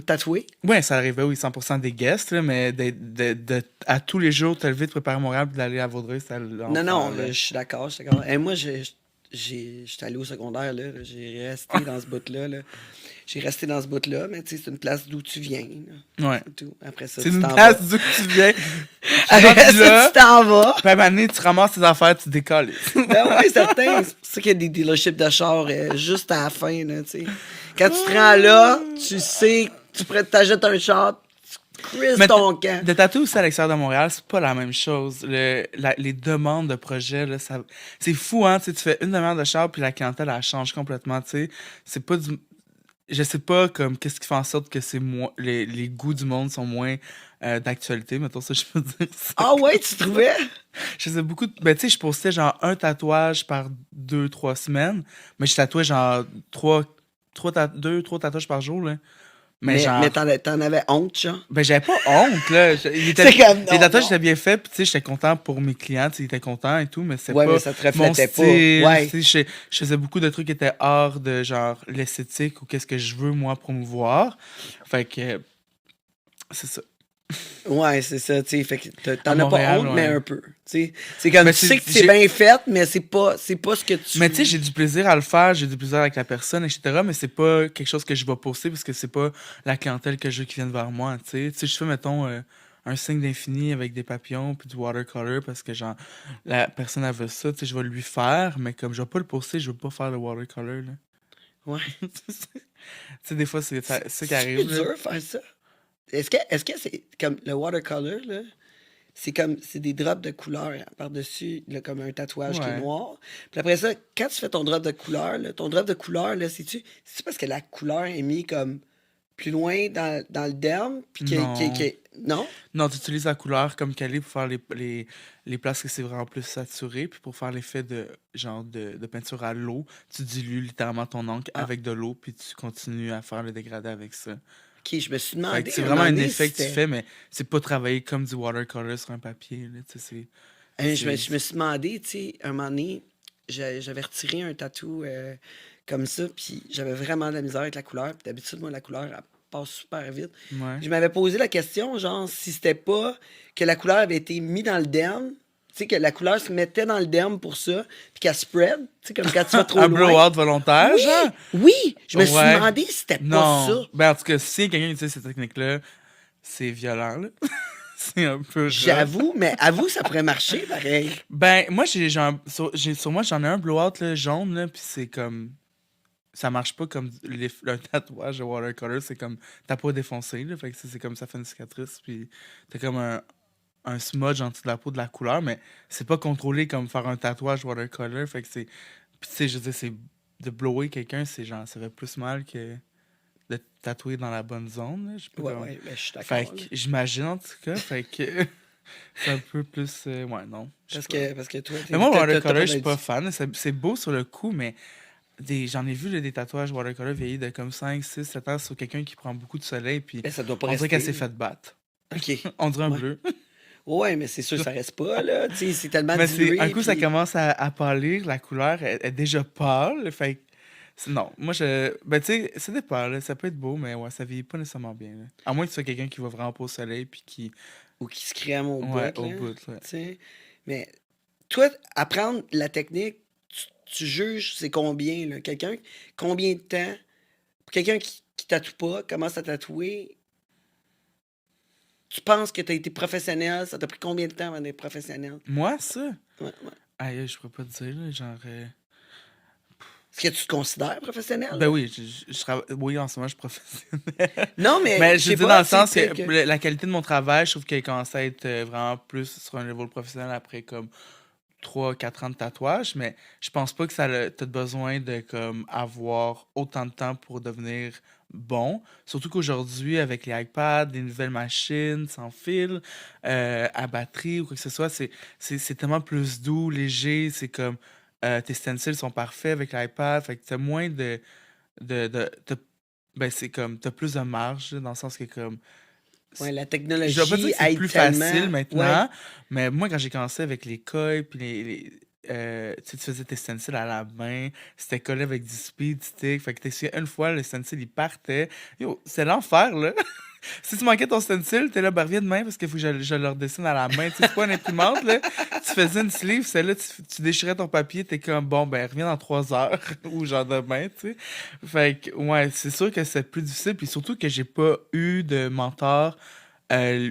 tatouer? Ouais, ça arrivait, oui, 100% des guests, là, mais à tous les jours, te lever, de préparer à Montréal, puis d'aller à Vaudreuil, c'était l'enfer, Non, là. je suis d'accord, je suis d'accord. Et moi, j'étais allé au secondaire, là, j'ai resté dans ce bout-là, là. J'ai resté dans ce bout-là, mais tu sais, c'est une place d'où tu viens, là. Ouais. C'est tout. Après ça, C'est tu une t'en place vas. d'où tu viens. Après rendu ça, là. tu t'en vas. Puis à un moment donné, tu ramasses tes affaires, tu décolles. Ben oui, certain. C'est pour ça qu'il y a des dealerships de chars juste à la fin, là, tu sais. Quand tu te rends là, tu sais que tu t'achètes un char, tu crises Mais ton camp. de tatouer aussi à l'extérieur de Montréal, c'est pas la même chose. Les demandes de projets, là, c'est fou, hein. Tu sais, tu fais une demi-heure de char, puis la clientèle, elle change complètement, tu sais. C'est pas du... Je sais pas comme qu'est-ce qui fait en sorte que c'est moins les goûts du monde sont moins d'actualité, mettons ça, je peux dire ça. Ah ouais, tu trouvais? Je faisais beaucoup de... Ben tu sais, je postais genre un tatouage par 2-3 semaines, mais je tatouais genre 3 tatouages par jour, là. Mais genre... Mais t'en avais honte, genre? Ben j'avais pas honte, là. C'est comme, non, les tatouages non. étaient bien faits, puis tu sais, j'étais content pour mes clients, tu sais, ils étaient contents et tout, mais c'est Ouais, pas mais ça te mon reflétait pas. style. Ouais. Tu sais, je faisais beaucoup de trucs qui étaient hors de genre l'esthétique ou qu'est-ce que je veux moi promouvoir. Fait que C'est ça. Ouais, c'est ça, tu sais. Fait que À t'en as pas Montréal, honte, mais ouais. un peu. Tu sais, c'est comme Mais tu sais que c'est j'ai bien fait, mais c'est pas ce que mais tu sais, tu. j'ai du plaisir à le faire, j'ai du plaisir avec la personne, etc. Mais c'est pas quelque chose que je vais poster parce que c'est pas la clientèle que je veux qui vienne vers moi, tu sais. Tu sais, je fais, mettons, un signe d'infini avec des papillons puis du watercolor parce que, genre, la personne, elle veut ça, tu sais, je vais lui faire, mais comme je vais pas le poster, je veux pas faire le watercolor, là. Ouais. Tu sais, des fois, c'est ça qui C'est arrive, là. dur faire ça. Est-ce que c'est comme le watercolor, là? C'est des drops de couleur hein, par-dessus, là, comme un tatouage qui est Ouais. noir. Puis après ça, quand tu fais ton drop de couleur, là, ton drop de couleur, là, c'est-tu parce que la couleur est mise comme plus loin dans le derme, puis Non. non? Non, tu utilises la couleur comme qu'elle est pour faire les places que c'est vraiment plus saturé. Puis pour faire l'effet de genre de peinture à l'eau, tu dilues littéralement ton encre Ah, avec de l'eau, puis tu continues à faire le dégradé avec ça. ok, je me suis Fait que demandé c'est un vraiment moment un donné effet si que tu c'était. fais, mais c'est pas travailler comme du watercolor sur un papier. Là, tu sais, Je me suis demandé, tu sais, un moment donné, j'avais retiré un tatou comme ça, puis j'avais vraiment de la misère avec la couleur. Puis d'habitude, moi, la couleur, elle passe super vite. ouais. Je m'avais posé la question, genre, si c'était pas que la couleur avait été mise dans le derme, tu sais, que la couleur se mettait dans le derme pour ça, puis qu'elle spread, tu sais, comme quand tu vas trop Un loin. blowout volontaire, Oui, genre? oui, je me suis Ouais. demandé si c'était pas ça. Non. Ben, en tout cas, si quelqu'un utilise cette technique-là, c'est violent, là. C'est un peu rough. J'avoue, mais avoue, ça pourrait marcher, pareil. Ben, moi, sur moi, j'en ai un blowout là, jaune, là, puis c'est comme. Ça marche pas comme un tatouage de watercolor, c'est comme ta peau est défoncée, là, fait que c'est comme ça fait une cicatrice, puis t'as comme un smudge en dessous de la peau de la couleur, mais c'est pas contrôlé comme faire un tatouage watercolor, fait que c'est. Puis tu sais, je veux dire, c'est. De blower quelqu'un, c'est genre, ça fait plus mal que de tatouer dans la bonne zone, là, je sais pas Ouais, comment. ouais, ben, je suis Fait d'accord, là. que j'imagine en tout cas, fait que. C'est un peu plus. Ouais, non, je sais pas. Parce que toi, Mais moi, t'as watercolor, pas je suis pas d'habitude. fan. C'est beau sur le coup, mais j'en ai vu là, des tatouages watercolor vieillis de comme 5 6 7 ans sur quelqu'un qui prend beaucoup de soleil, puis Ben, ça doit pas on dirait qu'elle rester, s'est là. fait battre. OK. On dirait un Ouais. bleu. Ouais, mais c'est sûr, ça reste pas, là. Tu sais, c'est tellement Mais c'est un dilué, coup, ça puis. commence à pâlir, la couleur est déjà pâle. Fait que non, moi, ben, tu sais, ça dépend, là, ça peut être beau, mais ouais, ça vieillit pas nécessairement bien. Là. À moins que tu sois quelqu'un qui va vraiment pas au soleil, puis qui. Ou qui se crème au bout, Ouais, là. au Tu bout, là. sais. Mais toi, apprendre la technique, tu juges, c'est combien, là? Combien de temps? Pour quelqu'un qui tatoue pas, commence à tatouer, tu penses que tu as été professionnel? Ça t'a pris combien de temps avant d'être professionnel? Moi, ça. Ouais, ouais. Aïe, je pourrais pas te dire, là, genre. Est-ce que tu te considères professionnel, Ben là? oui, oui, en ce moment, je suis professionnel. Non, mais Mais je je sais veux dire, dans pas, le tu sais, sens que la qualité de mon travail, je trouve qu'elle commence à être vraiment plus sur un niveau professionnel après comme 3 4 ans de tatouage. Mais je pense pas que t'as besoin de comme avoir autant de temps pour devenir bon. Surtout qu'aujourd'hui, avec les iPads, les nouvelles machines sans fil, à batterie ou quoi que ce soit, c'est tellement plus doux, léger. C'est comme tes stencils sont parfaits avec l'iPad. Fait que t'as moins ben, c'est comme, t'as plus de marge, là, dans le sens que comme, ouais, la je vais pas dire technologie que c'est aide plus facile tellement. Ouais. maintenant, mais moi, quand j'ai commencé avec les coils, puis tu sais, tu faisais tes stencils à la main, c'était collé avec du speed stick, fait que t'essayais une fois, le stencil, il partait. Yo, c'est l'enfer, là. Si tu manquais ton stencil, t'es là, ben reviens demain parce qu'il faut que je le redessine à la main. Tu sais, c'est pas une imprimante, là. Tu faisais une sleeve, celle-là, tu déchirais ton papier, t'es comme, bon, ben reviens dans 3 heures ou genre demain, tu sais. Fait que, ouais, c'est sûr que c'est plus difficile, puis surtout que j'ai pas eu de mentor,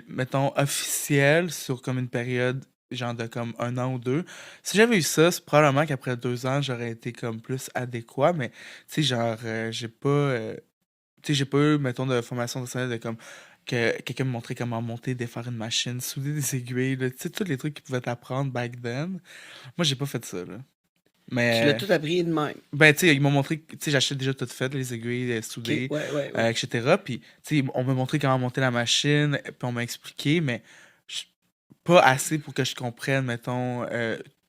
mettons, officiel sur comme une période genre de comme 1 an ou 2. Si j'avais eu ça, c'est probablement qu'après 2 ans, j'aurais été comme plus adéquat, mais tu sais, genre, j'ai pas. Tu sais, j'ai pas eu, mettons, de formation personnelle de comme que quelqu'un me montrait comment monter, défaire une machine, souder des aiguilles, là, tu sais, tous les trucs qu'ils pouvaient t'apprendre back then. Moi, j'ai pas fait ça, là. Tu l'as Mais, tout appris de même. ben, tu sais, ils m'ont montré, tu sais, j'achetais déjà tout fait, les aiguilles OK, soudées, ouais, ouais, ouais. etc. Puis, tu sais, on m'a montré comment monter la machine, puis on m'a expliqué, mais je- pas assez pour que je comprenne, mettons,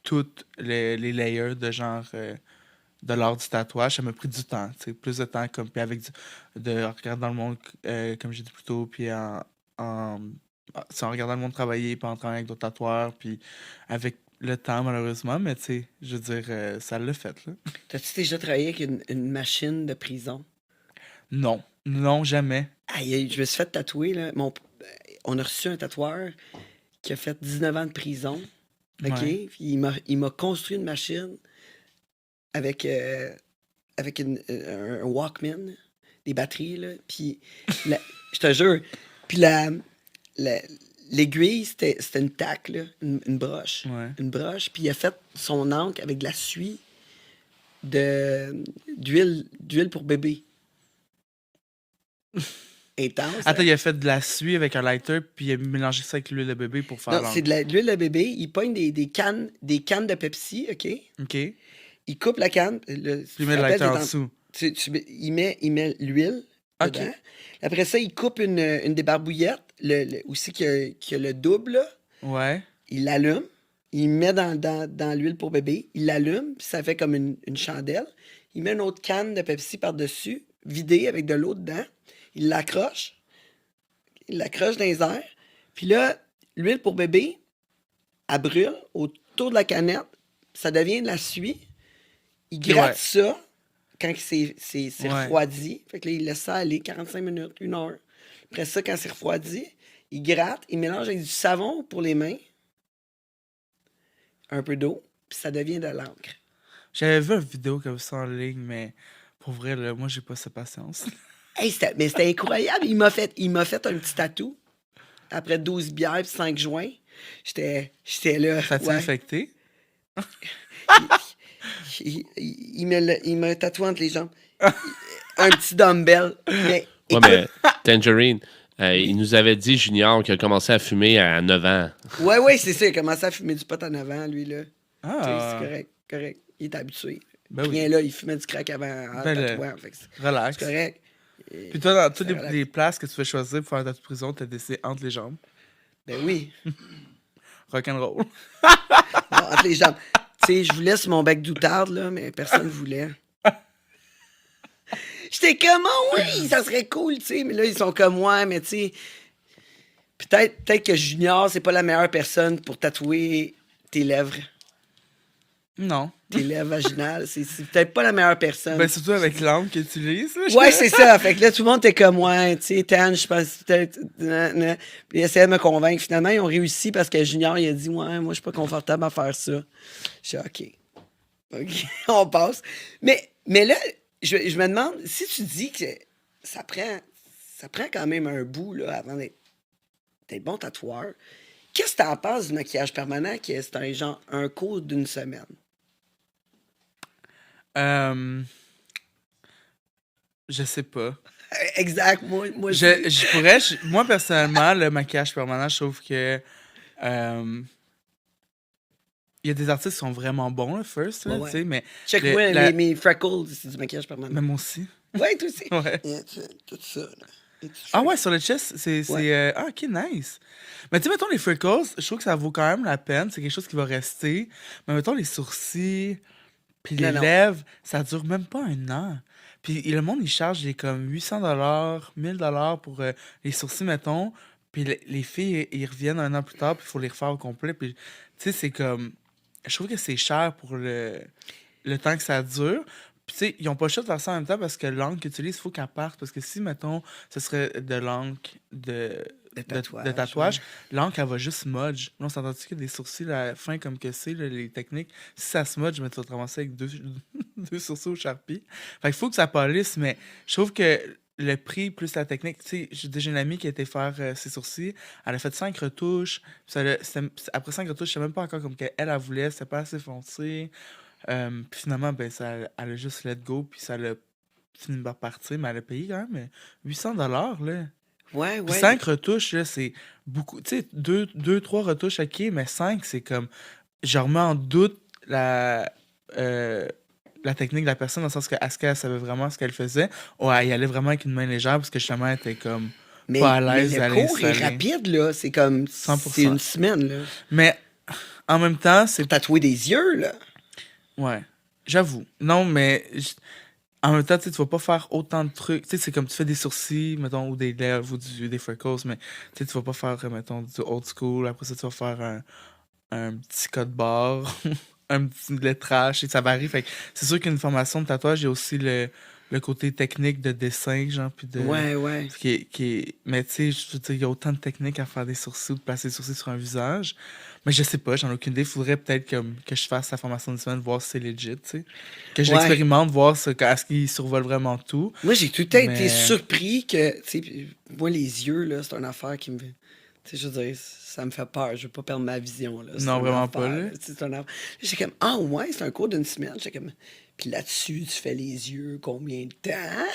toutes les layers de genre. De l'art du tatouage, ça m'a pris du temps, tu sais, plus de temps, comme, puis avec de regarder dans le monde, comme j'ai dit plus tôt, puis en, en regardant le monde travailler, puis en travaillant avec d'autres tatoueurs, puis avec le temps, malheureusement, mais tu sais, je veux dire, ça l'a fait, là. T'as-tu déjà travaillé avec une machine de prison? Non, non, jamais. Aïe, aïe, je me suis fait tatouer, là. on a reçu un tatoueur qui a fait 19 ans de prison. OK? Ouais. Puis il m'a construit une machine avec, avec un Walkman, des batteries, là. Puis, je te jure, puis la- l'aiguille, c'était une taque, là, une broche. Ouais. Une broche. Puis il a fait son encre avec de la suie d'huile pour bébé. Intense. Attends, hein? il a fait de la suie avec un lighter, puis il a mélangé ça avec l'huile de bébé pour faire Non, c'est de l'huile de bébé. Il pogne des cannes de Pepsi, OK? OK. Puis Il coupe la canne. il met le lighter en dessous. Il met l'huile OK. dedans. Après ça, il coupe une débarbouillette, aussi qui a le double, là. Ouais. Il l'allume. Il met dans l'huile pour bébé. Il l'allume, puis ça fait comme une chandelle. Il met une autre canne de Pepsi par-dessus, vidée avec de l'eau dedans. Il l'accroche. Il l'accroche dans les airs. Puis là, l'huile pour bébé, elle brûle autour de la canette. Ça devient de la suie. Il gratte Ouais. ça quand c'est Ouais. refroidi. Fait que là, il laisse ça aller 45 minutes, 1 heure. Après ça, quand c'est refroidi, il gratte, il mélange avec du savon pour les mains, un peu d'eau, puis ça devient de l'encre. J'avais vu une vidéo comme ça en ligne, mais pour vrai, là, moi, j'ai pas cette patience. Hey, mais c'était incroyable. Il m'a fait un petit tatou après 12 bières et 5 joints. J'étais là. Ça t'a ouais. infecté? Il me tatoué entre les jambes. Un petit dumbbell. Mais, Ouais, écoute, mais Tangerine, il nous avait dit, Junior, qu'il a commencé à fumer à 9 ans. ouais, c'est ça. Il a commencé à fumer du pot en avant, lui, là. Tu sais, Ah, c'est correct. Il est habitué. ben Rien oui. là, il fumait du crack avant en Ben, tatouant. Fait que c'est Relax. correct. Puis toi, dans toutes C'est relax. les places que tu fais choisir pour faire un tatou de prison, t'as décidé entre les jambes. Ben oui. Rock'n'roll. Non, entre les jambes. Tu sais, je voulais sur mon bec d'outarde, là, mais personne ne voulait. J'étais comme, oh, oui, ça serait cool, tu sais. Mais là, ils sont comme, ouais, mais tu sais, peut-être que Junior, c'est pas la meilleure personne pour tatouer tes lèvres. Non. Tes lèvres vaginales. C'est peut-être pas la meilleure personne. Ben, surtout avec l'angle que tu utilises. là. Ouais, c'est ça. Fait que là, tout le monde était comme, ouais, tu sais, Tan, je pense peut-être. Puis ils essayaient de me convaincre. Finalement, ils ont réussi parce que Junior, il a dit, ouais, moi, je suis pas confortable à faire ça. Je suis OK, on passe. Mais là, je me demande, si tu dis que ça prend quand même un bout, là, avant d'être bon tatoueur, qu'est-ce que t'en penses du maquillage permanent, que c'est un cours d'une semaine? Je sais pas. Exact, moi Moi, personnellement, le maquillage permanent, je trouve que. Il y a des artistes qui sont vraiment bons, là, first, là, Ouais. tu sais, mais. Check-moi mes freckles, c'est du maquillage permanent. Mais moi aussi. Ouais, toi aussi. Ouais. Tout ça, là. Ah ouais, sur le chest, c'est... Ouais. Ah, ok, nice. Mais tu sais, mettons, les freckles, je trouve que ça vaut quand même la peine. C'est quelque chose qui va rester. Mais mettons, les sourcils, puis les Non. lèvres, ça dure même pas un an. Puis le monde, il charge des comme 800 $, 1000 pour les sourcils, mettons. Puis les filles, ils reviennent un an plus tard, puis il faut les refaire au complet. Puis, tu sais, c'est comme... Je trouve que c'est cher pour le temps que ça dure. Puis, tu sais, ils ont pas le choix de faire ça en même temps parce que l'encre qu'ils utilisent, il faut qu'elle parte. Parce que si, mettons, ce serait de l'encre de tatouage, l'encre, elle va juste smudge. Là, on s'entend-tu qu'il y a des sourcils à la fin comme que c'est, là, les techniques? Si ça smudge, mais tu vas te ramasser avec deux sourcils au Sharpie. Fait qu'il faut que ça polisse, mais je trouve que le prix plus la technique, tu sais, j'ai déjà une amie qui a été faire ses sourcils, elle a fait 5 retouches, après 5 retouches, je sais même pas encore comme qu'elle voulait, c'était pas assez foncé. Puis finalement, ben, elle a juste let go, puis ça l'a fini par partir, mais elle a payé quand même 800 $, là. Ouais. Puis 5 retouches, là, c'est beaucoup. Tu sais, 3 retouches, ok, mais 5, c'est comme. Je remets en doute la technique de la personne, dans le sens que est-ce qu'elle savait vraiment ce qu'elle faisait, ou elle y allait vraiment avec une main légère, parce que justement, elle était comme pas à l'aise mais d'aller le cours est installer. rapide, là. C'est comme. 100%. C'est une semaine, là. Mais en même temps, c'est. Tatouer des yeux, là. Ouais, j'avoue. Non, mais en même temps, tu sais, tu vas pas faire autant de trucs. Tu sais, c'est comme tu fais des sourcils, mettons, ou des lèvres, ou des freckles, mais tu sais, tu vas pas faire, mettons, du old school. Après ça, tu vas faire un petit code barre, un petit lettrage, et ça varie. Fait que c'est sûr qu'une formation de tatouage, il y a aussi le côté technique de dessin, genre, puis de... Ouais. Mais tu sais, je veux dire, il y a autant de techniques à faire des sourcils ou de placer des sourcils sur un visage. Mais je sais pas, j'en ai aucune idée. Faudrait peut-être que je fasse la formation d'une semaine, voir si c'est legit, tu sais. Que je Ouais. l'expérimente, voir est-ce qu'il survole vraiment tout. Moi, j'ai tout le temps été Mais- surpris que, tu sais, moi, les yeux, là, c'est une affaire qui me... Tu sais, je veux dire, ça me fait peur. Je veux pas perdre ma vision, là. C'est Non, une vraiment affaire, pas, là. Tu sais, c'est une affaire. J'étais comme, ah ouais, c'est un cours d'une semaine. J'étais comme... Puis là-dessus, tu fais les yeux combien de temps?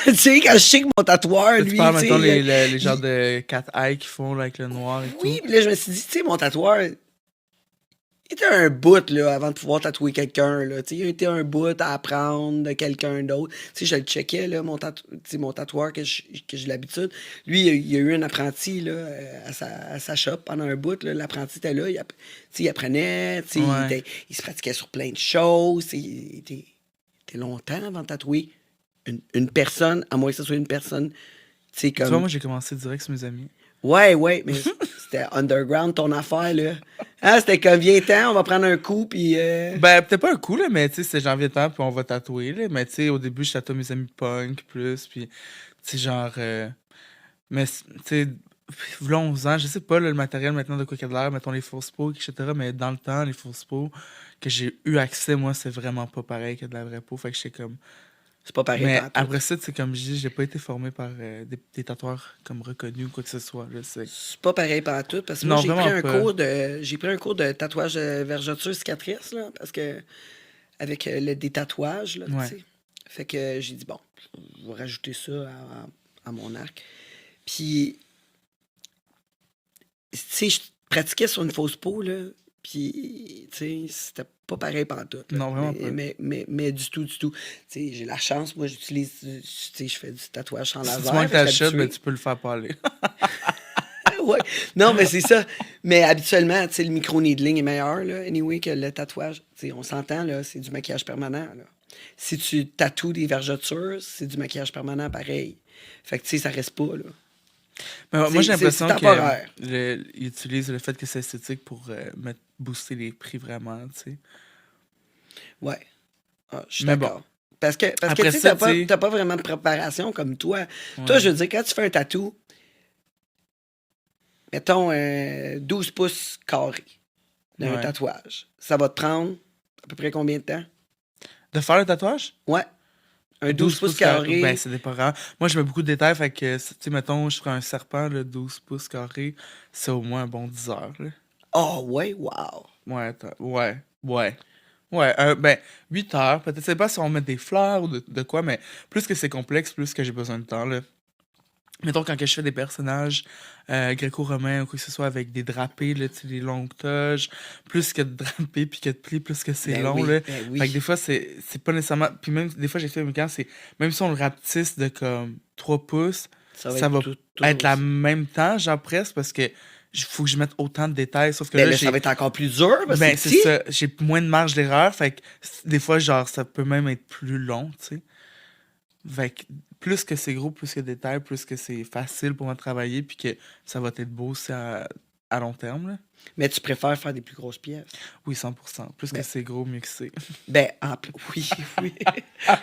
Tu sais, quand je sais que mon tatoueur, Tu lui, parles, tu sais, mettons, les genres de cat eye qu'ils font là, avec le noir et oui, tout. puis là, je me suis dit, tu sais, mon tatoueur, il était un bout, là, avant de pouvoir tatouer quelqu'un, là. Tu sais, il était un bout à apprendre de quelqu'un d'autre. Tu sais, je le checkais, là, tu sais, mon tatoueur que j'ai l'habitude. Lui, il a eu un apprenti, là, à sa shop pendant un bout, là. L'apprenti était là, tu sais, il apprenait, tu sais, Ouais. il se pratiquait sur plein de choses. Tu sais, il était longtemps avant de tatouer une personne, à moins que ce soit une personne, tu sais, Tu vois, comme... moi, j'ai commencé direct sur mes amis. Ouais, mais c'était underground ton affaire, là. Hein, c'était comme, viens-t'en, on va prendre un coup, puis... Ben, peut-être pas un coup, là, mais tu sais, c'est janvier temps, puis on va tatouer, là. Mais tu sais, au début, je tatoue mes amis punk plus, puis tu sais, genre. Mais tu sais, v'là 11 ans, je sais pas, là, le matériel maintenant de quoi qu'il y a de l'air, mettons les fausses peaux, etc. Mais dans le temps, les fausses peaux que j'ai eu accès, moi, c'est vraiment pas pareil que de la vraie peau. Fait que j'étais comme. C'est pas pareil Mais pantoute. après ça, tu sais, comme je dis, j'ai pas été formé par des tatoueurs comme reconnus ou quoi que ce soit, là. C'est pas pareil pantoute, parce que Non, moi, vraiment pas. j'ai pris un cours de tatouage vergeture cicatrice, là, parce que... Avec des tatouages, là, Ouais. tu sais. Fait que j'ai dit, bon, je vais rajouter ça à mon arc. Puis, tu sais, je pratiquais sur une fausse peau, là, puis, tu sais, c'était pas pareil pantoute. Là. Non, vraiment pas. Mais du tout. Tu sais, j'ai la chance, moi, j'utilise, tu sais, je fais du tatouage sans Si laser. tu manques fait que ta je suis shot, ben, habitué. tu peux le faire parler. Ouais. Non, mais c'est ça. Mais habituellement, tu sais, le micro-needling est meilleur, là, anyway, que le tatouage. Tu sais, on s'entend, là, c'est du maquillage permanent, là. Si tu tatoues des vergetures, c'est du maquillage permanent pareil. Fait que, tu sais, ça reste pas, là. Mais moi, j'ai C'est l'impression temporaire. qu'ils utilisent le fait que c'est esthétique pour booster les prix vraiment, tu sais. Ouais. Ah, je suis Mais d'accord. Parce que Après tu sais, ça, tu sais- t'as pas vraiment de préparation comme toi. Ouais. Toi, je veux dire, quand tu fais un tatou, mettons 12 pouces carrés d'un Ouais. tatouage, ça va te prendre à peu près combien de temps? De faire le tatouage? Ouais. Un 12 pouces carrés. carrés. Ben, c'est dépendant. Moi, je mets beaucoup de détails, fait que, tu sais, mettons, je ferais un serpent, le 12 pouces carrés, c'est au moins un bon 10 heures, là. Oh, ouais, wow. Ouais, attends. Ouais. Ben, 8 heures. Peut-être, je sais pas si on met des fleurs ou de quoi, mais plus que c'est complexe, plus que j'ai besoin de temps, là. Mettons, quand que je fais des personnages gréco-romains ou quoi que ce soit avec des drapés, là, tu sais, des longues toges, plus que de drapés puis que de plis, plus que c'est Ben long, oui, là. ben oui. Fait que des fois, c'est pas nécessairement... Puis même, des fois, j'ai fait, mais quand c'est... Même si on le rapetisse de comme 3 pouces, ça va tout être la aussi. même temps, genre presque, parce que faut que je mette autant de détails, sauf que Ben là, là, j'ai... ça va être encore plus dur parce que Ben, c'est c'est petit. ça. J'ai moins de marge d'erreur. Fait que des fois, genre, ça peut même être plus long, tu sais. Fait que plus que c'est gros, plus que détail, plus que c'est facile pour moi de travailler, puis que ça va être beau aussi à long terme, là. Mais tu préfères faire des plus grosses pièces. Oui, 100%. Plus Ben- que c'est gros, mieux que c'est. Ben, oui.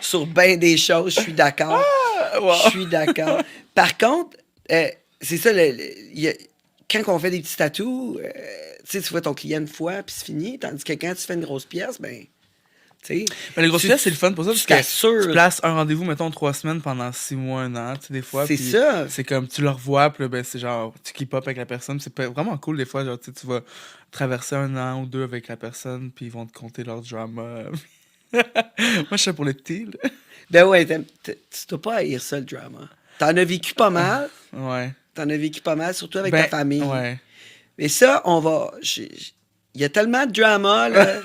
Sur bien des choses, je suis d'accord. Je suis d'accord. Par contre, c'est ça, quand on fait des petits tatous, tu sais, tu vois ton client une fois, puis c'est fini. Tandis que quand tu fais une grosse pièce, ben, tu sais. Mais les grosses pièces, c'est le fun pour ça, tu parce que t'assures. tu places un rendez-vous, mettons, 3 semaines pendant 6 mois, 1 an, tu sais, des fois. C'est puis ça. C'est comme, tu le revois, puis là, ben, c'est genre, tu keep up avec la personne. C'est vraiment cool, des fois, genre, tu sais, tu vas traverser 1 an ou 2 avec la personne, puis ils vont te conter leur drama. Moi, je suis pour les petits, là. Ben ouais, tu dois pas haïr ça, le drama. T'en as vécu pas mal. Ouais. T'en as vécu pas mal, surtout avec Ben, ta famille. Ouais. Mais ça, il y a tellement de drama là,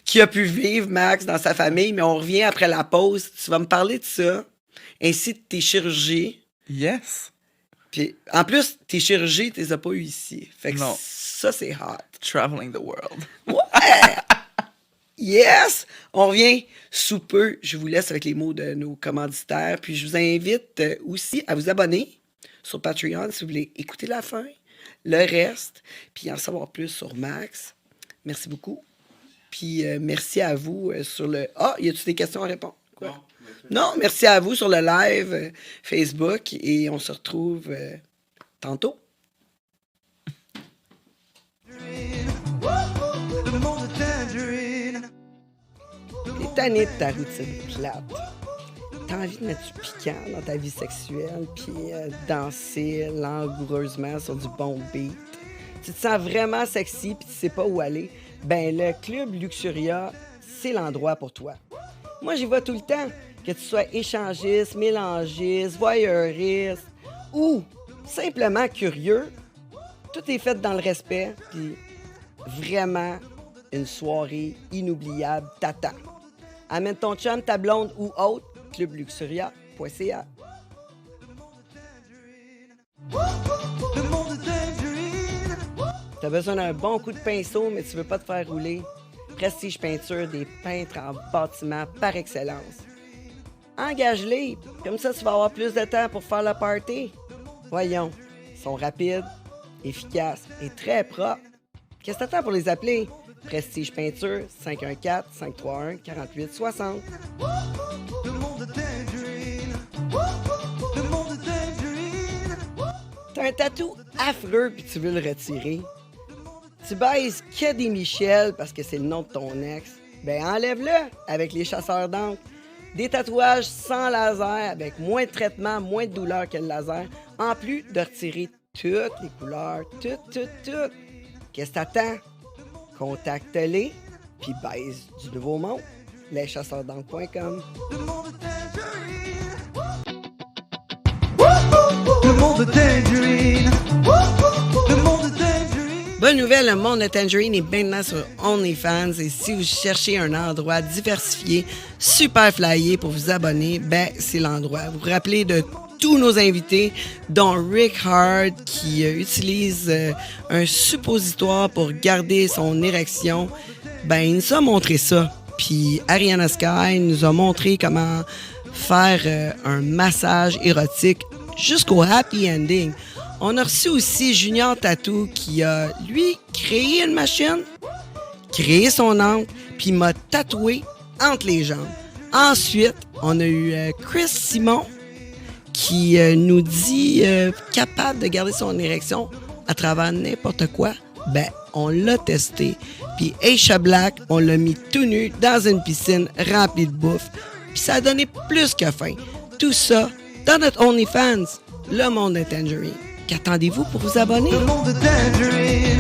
qu'il a pu vivre, Max, dans sa famille, mais on revient après la pause. Tu vas me parler de ça, ainsi de tes chirurgies. Yes. Puis, en plus, tes chirurgies, tu les as pas eues ici. Fait que Non. ça, c'est hot. Traveling the world. Ouais! Yes! On revient sous peu. Je vous laisse avec les mots de nos commanditaires. Puis je vous invite aussi à vous abonner sur Patreon si vous voulez écouter la fin, le reste, puis en savoir plus sur Max. Merci beaucoup. Puis merci à vous sur le... Ah, y a-tu des questions à répondre? Quoi? Non, merci à vous sur le live Facebook et on se retrouve tantôt. T'es tanné de ta routine plate. T'as envie de mettre du piquant dans ta vie sexuelle puis danser langoureusement sur du bon beat. Tu te sens vraiment sexy puis tu sais pas où aller. Ben, le Club Luxuria, c'est l'endroit pour toi. Moi, j'y vais tout le temps. Que tu sois échangiste, mélangiste, voyeuriste ou simplement curieux, tout est fait dans le respect puis vraiment une soirée inoubliable t'attend. Amène ton chum, ta blonde ou autre, clubluxuria.ca. T'as besoin d'un bon coup de pinceau, mais tu veux pas te faire rouler? Prestige Peinture, des peintres en bâtiment par excellence. Engage-les, comme ça tu vas avoir plus de temps pour faire le party. Voyons, ils sont rapides, efficaces et très propres. Qu'est-ce que t'attends pour les appeler? Prestige Peinture, 514-531-4860. T'as un tatou affreux puis tu veux le retirer? Tu baises que des Michel parce que c'est le nom de ton ex? Ben enlève-le avec les chasseurs d'encre. Des tatouages sans laser avec moins de traitement, moins de douleur que le laser, en plus de retirer toutes les couleurs, toutes. Qu'est-ce que t'attends? Contacte-les, puis baise du nouveau monde. leschasseursd'encre.com. Le monde de Tangerine. Le monde de Tangerine. Bonne nouvelle, le monde de Tangerine est maintenant sur OnlyFans. Et si vous cherchez un endroit diversifié, super flyé pour vous abonner, ben c'est l'endroit. Vous vous rappelez de tous nos invités, dont Rick Hard, qui utilise un suppositoire pour garder son érection. Ben, il nous a montré ça. Puis Ariana Sky nous a montré comment faire un massage érotique jusqu'au happy ending. On a reçu aussi Junior Tattoo qui a, lui, créé une machine, créé son encre, puis m'a tatoué entre les jambes. Ensuite, on a eu Chris Simon qui nous dit capable de garder son érection à travers n'importe quoi. Ben, on l'a testé. Puis Aisha Black, on l'a mis tout nu dans une piscine remplie de bouffe. Puis ça a donné plus que faim. Tout ça dans notre OnlyFans, le monde de Tangerine. Qu'attendez-vous pour vous abonner? Le monde de Tangerine.